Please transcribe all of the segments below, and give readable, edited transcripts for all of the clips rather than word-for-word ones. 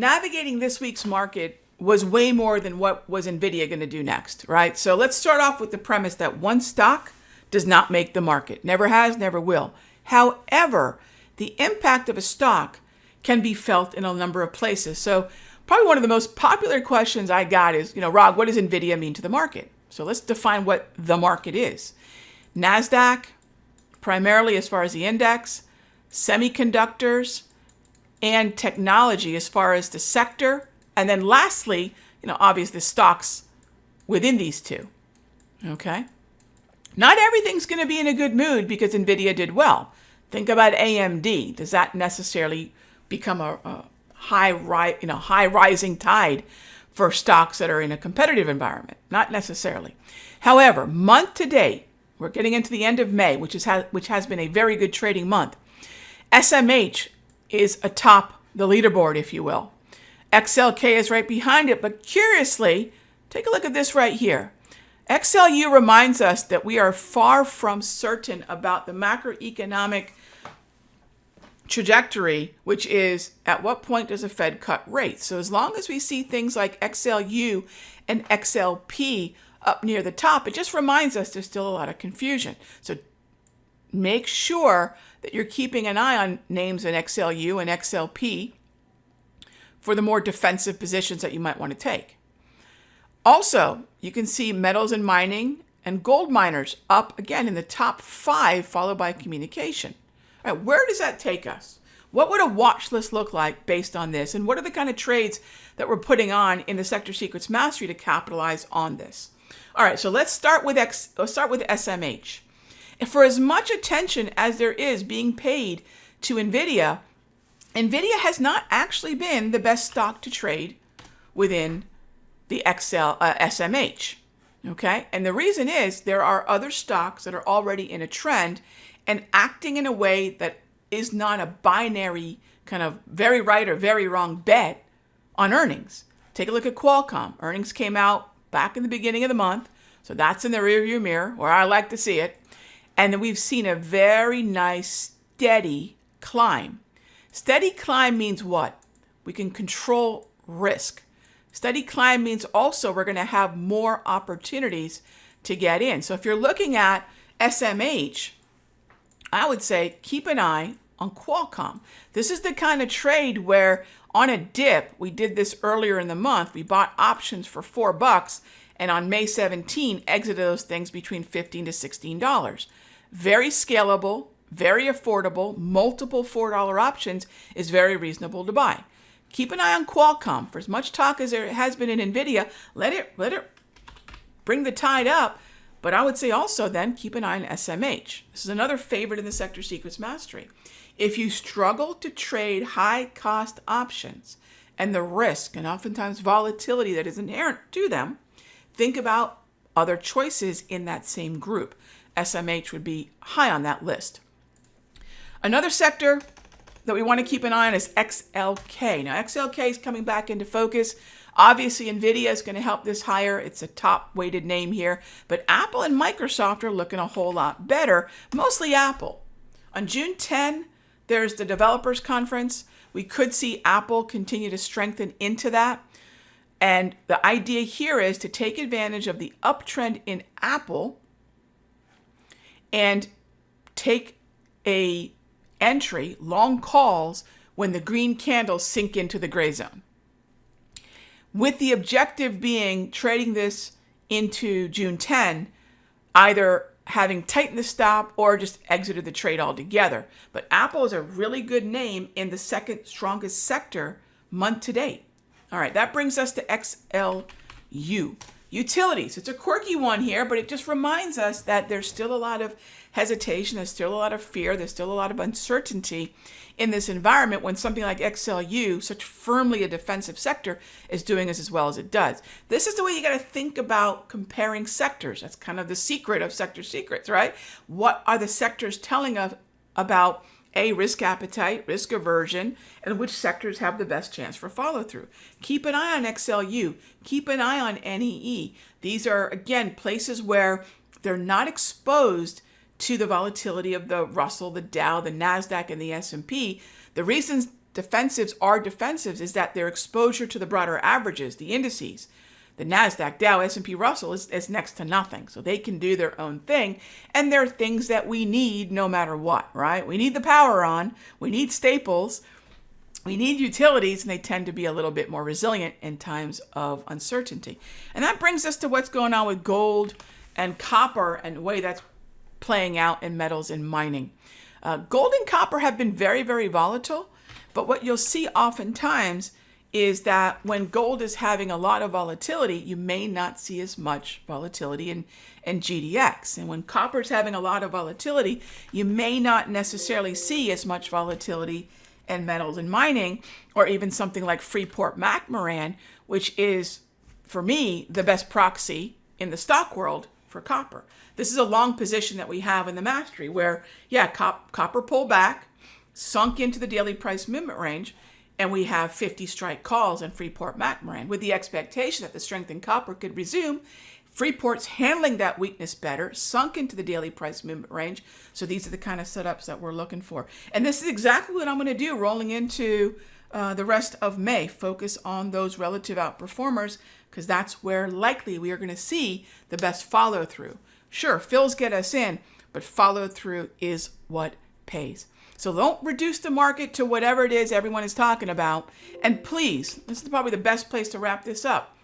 navigating this week's market was way more than what was NVIDIA going to do next, right? So let's start off with the premise that one stock does not make the market. Never has, never will. However, the impact of a stock can be felt in a number of places. So probably one of the most popular questions I got is, Rod, what does NVIDIA mean to the market? So let's define what the market is. NASDAQ, primarily as far as the index, semiconductors, and technology as far as the sector. And then lastly, obviously the stocks within these two. Okay? Not everything's going to be in a good mood because NVIDIA did well. Think about AMD. Does that necessarily become a high rising tide for stocks that are in a competitive environment? Not necessarily. However, month to date, we're getting into the end of May, which has been a very good trading month. SMH is atop the leaderboard, if you will. XLK is right behind it, but curiously, take a look at this right here. XLU reminds us that we are far from certain about the macroeconomic trajectory, which is at what point does the Fed cut rates? So as long as we see things like XLU and XLP up near the top, it just reminds us there's still a lot of confusion. So make sure that you're keeping an eye on names in XLU and XLP for the more defensive positions that you might want to take. Also, you can see metals and mining and gold miners up again in the top 5, followed by communication. All right, where does that take us? What would a watch list look like based on this? And what are the kind of trades that we're putting on in the Sector Secrets Mastery to capitalize on this? All right, so let's start with SMH. And for as much attention as there is being paid to NVIDIA has not actually been the best stock to trade within the SMH. Okay, and the reason is there are other stocks that are already in a trend and acting in a way that is not a binary kind of very right or very wrong bet on earnings. Take a look at Qualcomm. Earnings came out back in the beginning of the month, so that's in the rearview mirror where I like to see it. And then we've seen a very nice steady climb. Steady climb means what? We can control risk. Steady climb means also we're going to have more opportunities to get in. So if you're looking at SMH, I would say keep an eye on Qualcomm. This is the kind of trade where on a dip, we did this earlier in the month, we bought options for $4, and on May 17, exited those things between $15 to $16. Very scalable, very affordable, multiple $4 options is very reasonable to buy. Keep an eye on Qualcomm. For as much talk as there has been in NVIDIA, let it bring the tide up. But I would say also then keep an eye on SMH. This is another favorite in the Sector Secrets Mastery. If you struggle to trade high cost options and the risk and oftentimes volatility that is inherent to them, think about other choices in that same group. SMH would be high on that list. Another sector that we want to keep an eye on is XLK. Now, XLK is coming back into focus. Obviously, NVIDIA is going to help this higher. It's a top weighted name here. But Apple and Microsoft are looking a whole lot better, mostly Apple. On June 10, there's the Developers Conference. We could see Apple continue to strengthen into that. And the idea here is to take advantage of the uptrend in Apple and take a entry, long calls, when the green candles sink into the gray zone. With the objective being trading this into June 10, either having tightened the stop or just exited the trade altogether. But Apple is a really good name in the second strongest sector month to date. All right, that brings us to XLU. Utilities. It's a quirky one here, but it just reminds us that there's still a lot of hesitation, there's still a lot of fear, there's still a lot of uncertainty in this environment when something like XLU, such firmly a defensive sector, is doing as well as it does. This is the way you got to think about comparing sectors. That's kind of the secret of Sector Secrets, right? What are the sectors telling us about risk appetite, risk aversion, and which sectors have the best chance for follow through? Keep an eye on XLU. Keep an eye on NEE. These are, again, places where they're not exposed to the volatility of the Russell, the Dow, the NASDAQ, and the S&P. The reasons defensives are defensives is that their exposure to the broader averages, the indices, the NASDAQ, Dow, S&P, Russell is next to nothing. So they can do their own thing. And they're things that we need no matter what, right? We need the power on. We need staples. We need utilities, and they tend to be a little bit more resilient in times of uncertainty. And that brings us to what's going on with gold and copper and the way that's playing out in metals and mining. Gold and copper have been very, very volatile. But what you'll see oftentimes is that when gold is having a lot of volatility, you may not see as much volatility in GDX. And when copper is having a lot of volatility, you may not necessarily see as much volatility in metals and mining, or even something like Freeport-McMoRan, which is, for me, the best proxy in the stock world for copper. This is a long position that we have in the mastery where, yeah, copper pulled back, sunk into the daily price movement range, and we have 50 strike calls in Freeport-McMoRan with the expectation that the strength in copper could resume. Freeport's handling that weakness better, sunk into the daily price movement range. So these are the kind of setups that we're looking for. And this is exactly what I'm going to do rolling into the rest of May. Focus on those relative outperformers because that's where likely we are going to see the best follow through. Sure, fills get us in, but follow through is what pays. So don't reduce the market to whatever it is everyone is talking about. And please, this is probably the best place to wrap this up.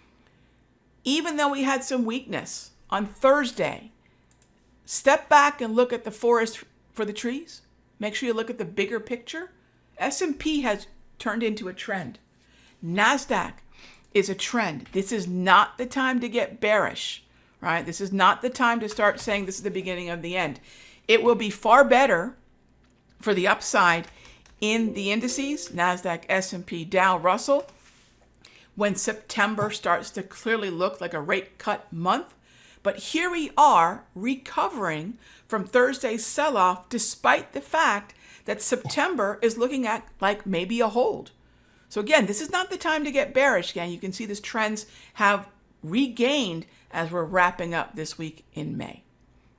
Even though we had some weakness on Thursday, step back and look at the forest for the trees. Make sure you look at the bigger picture. S&P has turned into a trend. NASDAQ is a trend. This is not the time to get bearish, right? This is not the time to start saying this is the beginning of the end. It will be far better for the upside in the indices, NASDAQ, S&P, Dow, Russell, when September starts to clearly look like a rate cut month. But here we are recovering from Thursday's sell-off despite the fact that September is looking at like maybe a hold. So again, this is not the time to get bearish. Again, you can see these trends have regained as we're wrapping up this week in May.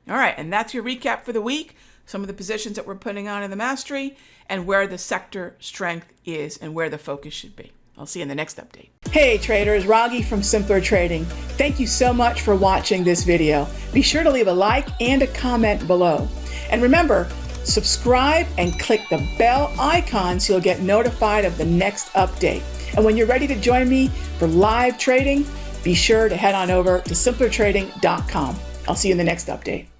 All right, and that's your recap for the week. Some of the positions that we're putting on in the mastery and where the sector strength is and where the focus should be. I'll see you in the next update. Hey traders, Raghi from Simpler Trading. Thank you so much for watching this video. Be sure to leave a like and a comment below. And remember, subscribe and click the bell icon so you'll get notified of the next update. And when you're ready to join me for live trading, be sure to head on over to simplertrading.com. I'll see you in the next update.